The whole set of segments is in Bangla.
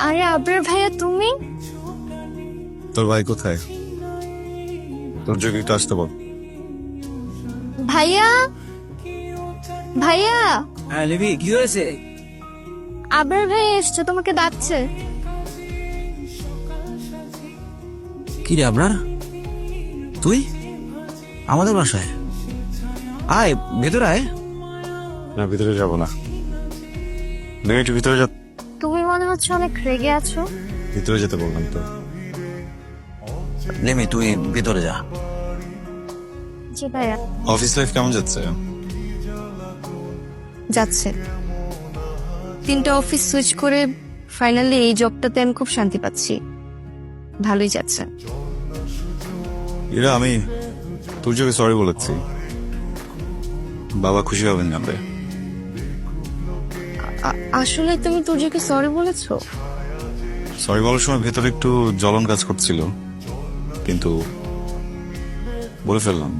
আরে আবরার ভাইয়া তুমি? তোর ভাই কোথায়? তোর যোগ একটু আসতে বল। ভাইয়া ভাইয়া হ্যাঁ লিবি, কি হয়েছে? আবরার ভাইয়া এসছে, তোমাকে ডাকছে। কি রে আপনার? তুই আমাদের বাসায় আয়, ভেতরে আয়। না, ভিতরে যাব না। দেখে একটু ভিতরে যা। তুমি মনে হচ্ছে অনেক রেগে আছো। ভিতরে যেতে বললাম তো। লেমি তুই ভেতরে যা। জি ভাইয়া। অফিস লাইফ কেমন যাচ্ছে? যাচ্ছে। 3টা অফিস সুইচ করে ফাইনালি এই জবটাতে আমি খুব শান্তি পাচ্ছি। ভালোই যাচ্ছে। এরা আমি তোর যোগে সরি বলেছি। বাবা খুশি হবেন জানলে। আসলে তুমি তুর্যকে সরি বলেছো? সরি বলার সময় ভেতরে একটু জ্বলন কাজ করছিল, কিন্তু বলে ফেললাম।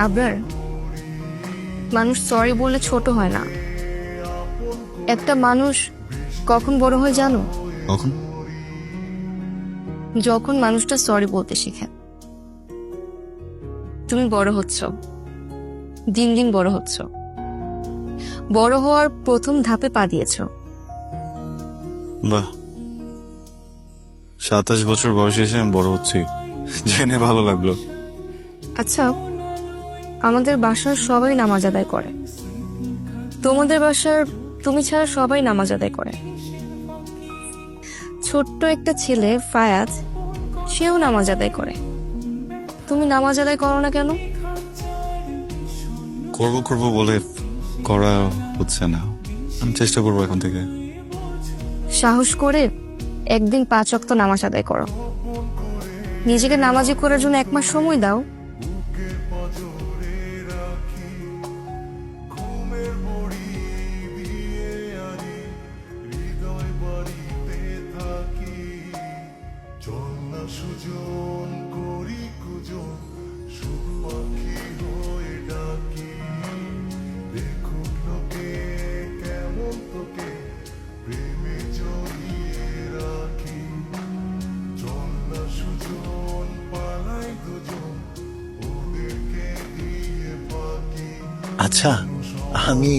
আবরার, মানুষ সরি বলে ছোট হয় না। একটা মানুষ কখন বড় হয় জানো? কখন? যখন মানুষটা সরি বলতে শিখে। তুমি বড় হচ্ছ, দিন দিন বড় হচ্ছ। বড় হওয়ার প্রথম ধাপে পা দিয়েছ। বাহ, 27 বছর বয়সে এসে আমি বড় হচ্ছি, জেনে ভালো লাগলো। আচ্ছা, আমাদের বাসার সবাই নামাজ আদায় করে। তোমাদের বাসার তুমি ছাড়া সবাই নামাজ আদায় করে। ছোট্ট একটা ছেলে ফায়াজ, সেও নামাজ আদায় করে। তুমি নামাজ আদায় করো না কেন? করবো করবো বলে করা হচ্ছে না। আমি চেষ্টা করবো এখন থেকে। সাহস করে একদিন 5 ওয়াক্ত নামাজ আদায় করো। নিজেকে নামাজি করার জন্য 1 মাস সময় দাও। আচ্ছা, আমি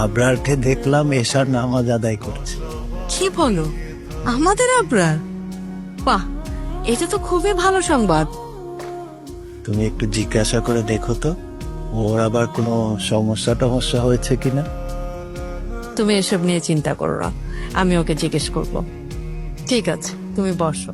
আবরারকে দেখলাম এশার নামাজ আদায় করছে। কি বলো, আমাদের আবরার? বাহ, এটা তো খুবই ভালো সংবাদ। তুমি একটু জিজ্ঞাসা করে দেখো তো, ওর আবার কোনো সমস্যা হয়েছে কিনা। তুমি এসব নিয়ে চিন্তা করো না, আমি ওকে জিজ্ঞেস করব। ঠিক আছে, তুমি বসো।